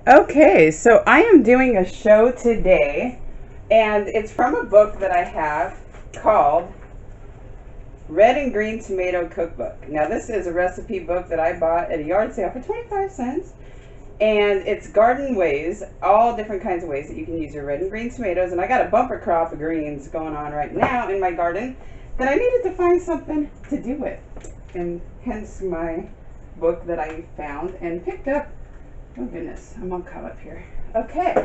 Okay, so I am doing a show today, and it's from a book that I have called Red and Green Tomato Cookbook. Now, this is a recipe book that I bought at a yard sale for 25 cents, and it's garden ways, all different kinds of ways that you can use your red and green tomatoes. And I got a bumper crop of greens going on right now in my garden that I needed to find something to do with, and hence my book that I found and picked up. Oh goodness, I'm all caught up here. Okay.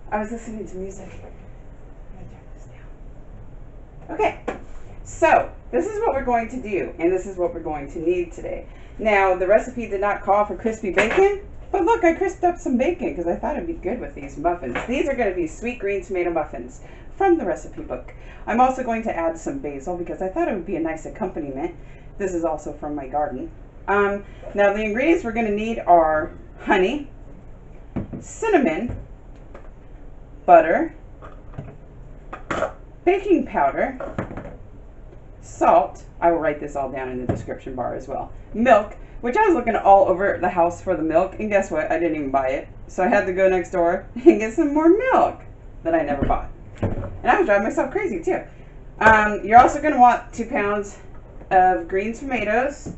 I was listening to music. I'm gonna turn this down. Okay. So, this is what we're going to do, and this is what we're going to need today. Now, the recipe did not call for crispy bacon, but look, I crisped up some bacon because I thought it'd be good with these muffins. These are going to be sweet green tomato muffins from the recipe book. I'm also going to add some basil because I thought it would be a nice accompaniment. This is also from my garden. Now the ingredients we're going to need are honey, cinnamon, butter, baking powder, salt. I will write this all down in the description bar as well. Milk, which I was looking all over the house for the milk, and guess what? I didn't even buy it. So I had to go next door and get some more milk that I never bought. And I was driving myself crazy too. You're also going to want 2 pounds of green tomatoes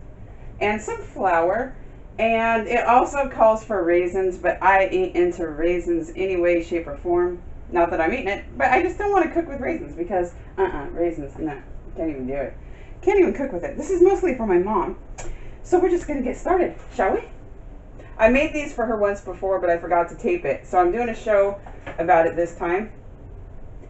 and some flour, and it also calls for raisins, but I ain't into raisins any way, shape, or form. Not that I'm eating it, but I just don't want to cook with raisins because raisins, no, can't even do it. Can't even cook with it. This is mostly for my mom. So we're just gonna get started, shall we? I made these for her once before, but I forgot to tape it, so I'm doing a show about it this time.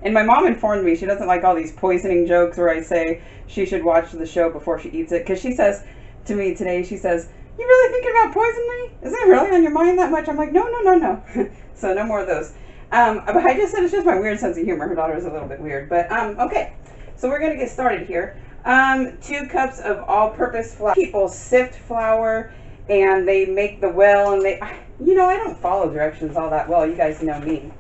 And my mom informed me she doesn't like all these poisoning jokes where I say she should watch the show before she eats it, because she says to me today, she says, "You really thinking about poisoning me? Is it really on your mind that much?" I'm like, no. So no more of those. But I just said it's just my weird sense of humor. Her daughter is a little bit weird. But okay, so we're going to get started here. 2 cups of all-purpose flour. People sift flour and they make the well, and I don't follow directions all that well. You guys know me.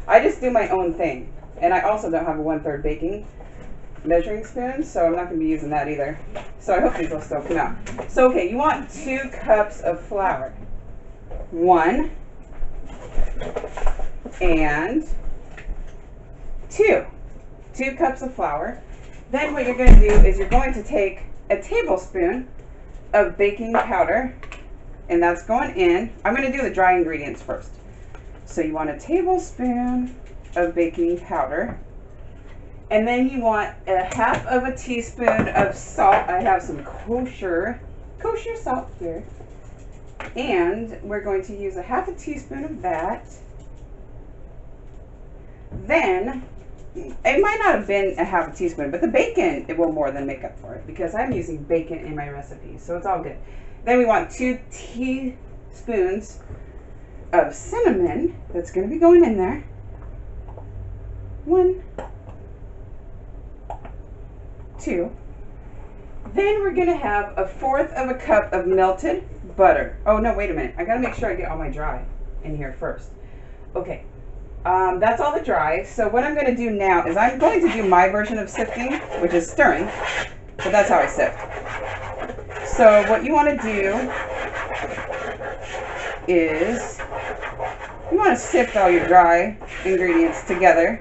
I just do my own thing. And I also don't have a 1/3 baking measuring spoon, so I'm not going to be using that either. So I hope these will still come out. So okay, you want 2 cups of flour. 1 and 2. 2 cups of flour. Then what you're going to do is you're going to take a tablespoon of baking powder, and that's going in. I'm going to do the dry ingredients first. So you want a tablespoon of baking powder, and then you want a 1/2 teaspoon of salt. I have some kosher salt here, and we're going to use a 1/2 teaspoon of that. Then it might not have been a 1/2 teaspoon, but the bacon, it will more than make up for it because I'm using bacon in my recipe, so it's all good. Then we want 2 teaspoons of cinnamon. That's going to be going in there. 1, 2. Then we're going to have 1/4 cup of melted butter. Oh no, wait a minute. I got to make sure I get all my dry in here first. Okay. That's all the dry. So what I'm going to do now is I'm going to do my version of sifting, which is stirring. But that's how I sift. So what you want to do is you want to sift all your dry ingredients together.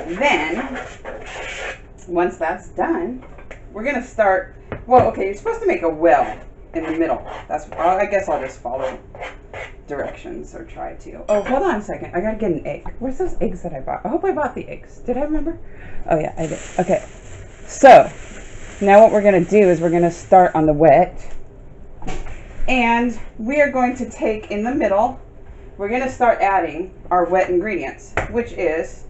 Then, once that's done, we're going to start, well, okay, you're supposed to make a well in the middle. I guess I'll just follow directions or try to. Oh, hold on a second. I gotta get an egg. Where's those eggs that I bought? I hope I bought the eggs. Did I remember? Oh yeah, I did. Okay. So now what we're gonna do is we're gonna start on the wet, and we are going to take in the middle, we're gonna start adding our wet ingredients, which is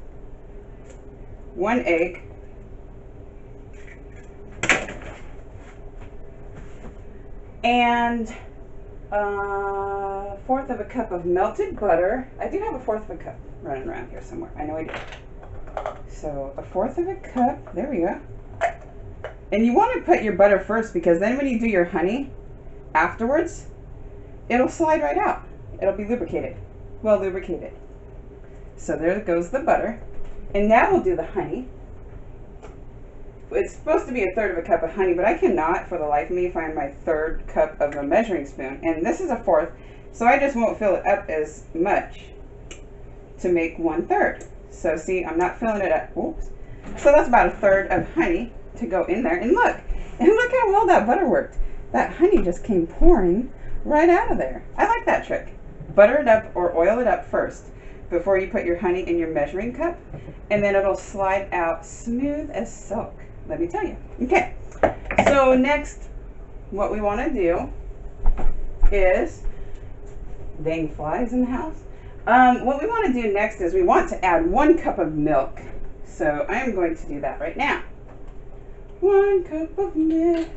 1 egg, and 1/4 cup of melted butter. I do have a 1/4 cup running around here somewhere. I know I do. So 1/4 cup. There we go. And you want to put your butter first because then when you do your honey afterwards, it'll slide right out. It'll be lubricated. Well lubricated. So there goes the butter. And now we'll do the honey. It's supposed to be 1/3 cup of honey, but I cannot for the life of me find my 1/3 cup of a measuring spoon. And this is 1/4. So I just won't fill it up as much to make 1/3. So see, I'm not filling it up. Oops. So that's about 1/3 of honey to go in there. And look how well that butter worked. That honey just came pouring right out of there. I like that trick. Butter it up or oil it up first before you put your honey in your measuring cup, and then it'll slide out smooth as silk, let me tell you. Okay, so next what we want to do is, dang flies in the house. What we want to do next is we want to add 1 cup of milk. So I am going to do that right now. 1 cup of milk.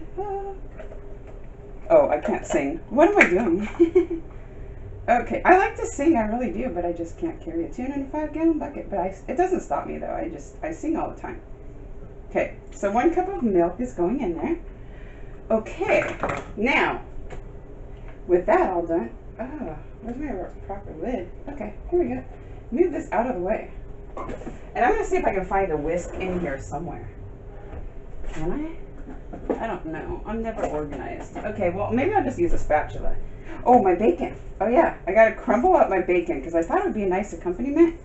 Oh, I can't sing. What am I doing? Okay, I like to sing, I really do, but I just can't carry a tune in a 5-gallon bucket. But it doesn't stop me though. I sing all the time. Okay, so 1 cup of milk is going in there. Okay, now with that all done, where's my proper lid? Okay, here we go. Move this out of the way, and I'm gonna see if I can find a whisk in here somewhere. Can I? I don't know. I'm never organized. Okay, well maybe I'll just use a spatula. Oh, my bacon. Oh yeah, I gotta crumble up my bacon because I thought it would be a nice accompaniment.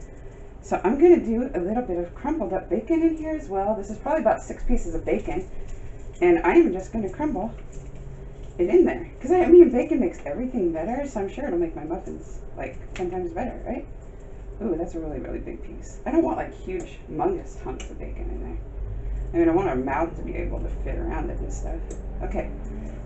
So I'm gonna do a little bit of crumbled up bacon in here as well. This is probably about 6 pieces of bacon, and I'm just gonna crumble it in there because I mean bacon makes everything better, so I'm sure it'll make my muffins like 10 times better, right? Ooh, that's a really big piece. I don't want like huge humongous hunks of bacon in there. I mean, I want our mouth to be able to fit around it and stuff. Okay,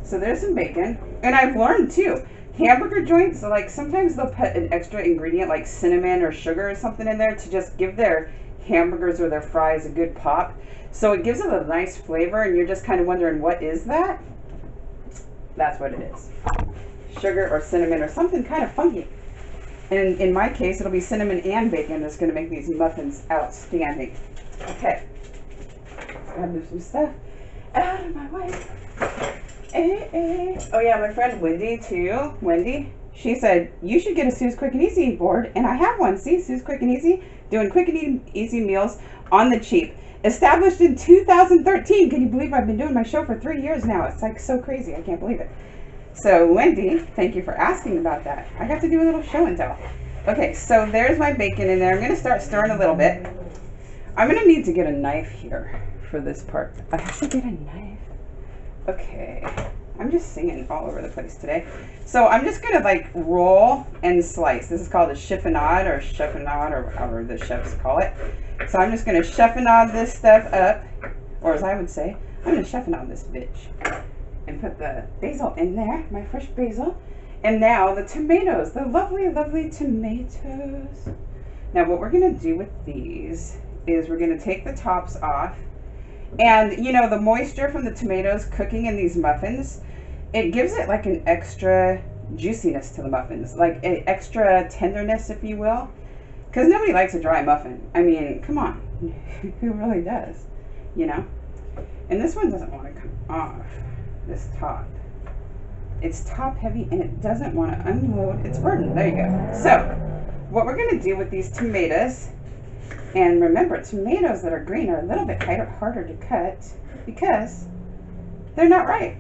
so there's some bacon, and I've learned too, hamburger joints, like sometimes they'll put an extra ingredient like cinnamon or sugar or something in there to just give their hamburgers or their fries a good pop. So it gives it a nice flavor, and you're just kind of wondering, what is that? That's what it is. Sugar or cinnamon or something kind of funky. And in my case, it'll be cinnamon and bacon that's going to make these muffins outstanding. Okay. Gotta move some stuff out of my way. Oh yeah, my friend Wendy too. Wendy, she said you should get a Sue's Quick and Easy board, and I have one. See, Sue's Quick and Easy, doing quick and easy meals on the cheap. Established in 2013. Can you believe I've been doing my show for 3 years now? It's like so crazy. I can't believe it. So Wendy, thank you for asking about that. I got to do a little show and tell. Okay, so there's my bacon in there. I'm gonna start stirring a little bit. I'm gonna need to get a knife here for this part. I have to get a knife. Okay, I'm just singing all over the place today. So I'm just gonna like roll and slice. This is called a chiffonade or however the chefs call it. So I'm just gonna chiffonade this stuff up, or as I would say, I'm gonna chiffonade this bitch. And put the basil in there, my fresh basil. And now the tomatoes, the lovely tomatoes. Now what we're gonna do with these is we're gonna take the tops off. And you know, the moisture from the tomatoes cooking in these muffins, it gives it like an extra juiciness to the muffins, like an extra tenderness, if you will. Because nobody likes a dry muffin. I mean, come on, who really does, you know? And this one doesn't want to come off, this top. It's top heavy and it doesn't want to unload its burden. There you go. So, what we're going to do with these tomatoes, and remember, tomatoes that are green are a little bit harder to cut because they're not ripe.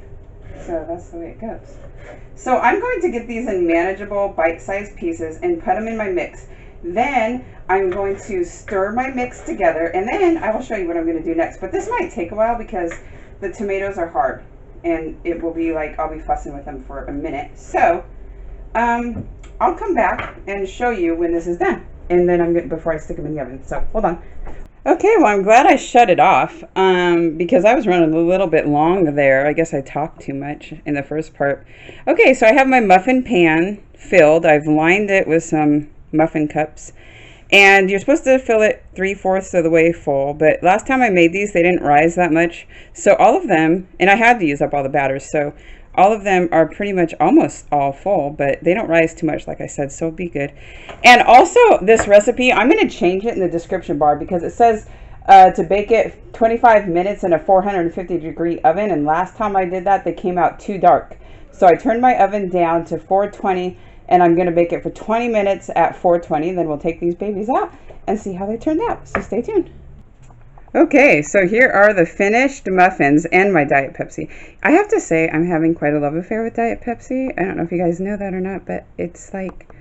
So that's the way it goes. So I'm going to get these in manageable bite-sized pieces and put them in my mix. Then I'm going to stir my mix together, and then I will show you what I'm going to do next. But this might take a while because the tomatoes are hard, and it will be like I'll be fussing with them for a minute. So I'll come back and show you when this is done. And then before I stick them in the oven. So hold on. Okay, well I'm glad I shut it off because I was running a little bit long there. I guess I talked too much in the first part. Okay, so I have my muffin pan filled. I've lined it with some muffin cups. And you're supposed to fill it 3/4 of the way full. But last time I made these, they didn't rise that much. So all of them, and I had to use up all the batters. So all of them are pretty much almost all full, but they don't rise too much, like I said, so it'll be good. And also, this recipe, I'm going to change it in the description bar because it says to bake it 25 minutes in a 450-degree oven, and last time I did that, they came out too dark. So I turned my oven down to 420, and I'm going to bake it for 20 minutes at 420, then we'll take these babies out and see how they turned out. So stay tuned. Okay, so here are the finished muffins and my Diet Pepsi. I have to say, I'm having quite a love affair with Diet Pepsi. I don't know if you guys know that or not, but it's like,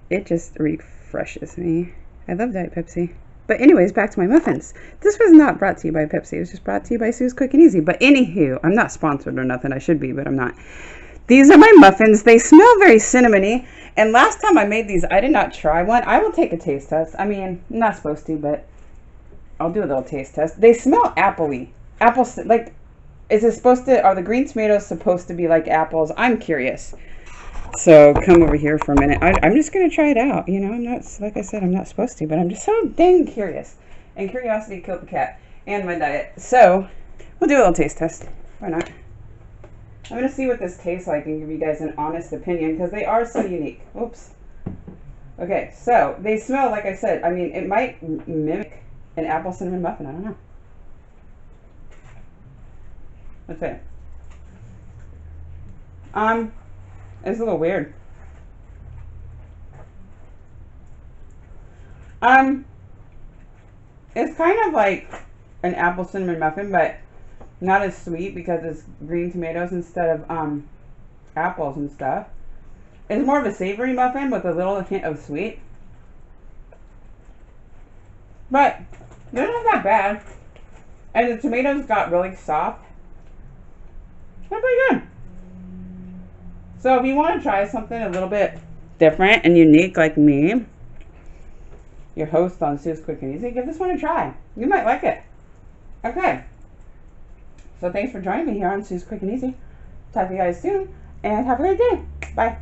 it just refreshes me. I love Diet Pepsi. But anyways, back to my muffins. This was not brought to you by Pepsi. It was just brought to you by Sue's Quick and Easy. But anywho, I'm not sponsored or nothing. I should be, but I'm not. These are my muffins. They smell very cinnamony. And last time I made these, I did not try one. I will take a taste test. I mean, I'm not supposed to, but I'll do a little taste test. They smell appley. Apples, like, is it supposed to, are the green tomatoes supposed to be like apples? I'm curious. So come over here for a minute. I'm just going to try it out. You know, I'm not, like I said, I'm not supposed to, but I'm just so dang curious. And curiosity killed the cat and my diet. So we'll do a little taste test. Why not? I'm going to see what this tastes like and give you guys an honest opinion because they are so unique. Oops. Okay, so they smell, like I said, I mean, it might mimic an apple cinnamon muffin. I don't know. Let's see. It's a little weird. It's kind of like an apple cinnamon muffin, but not as sweet because it's green tomatoes instead of apples and stuff. It's more of a savory muffin with a little hint of sweet. But they're not that bad. And the tomatoes got really soft. They're pretty good. So if you want to try something a little bit different and unique like me, your host on Sue's Quick and Easy, give this one a try. You might like it. Okay. So thanks for joining me here on Sue's Quick and Easy. Talk to you guys soon and have a great day. Bye.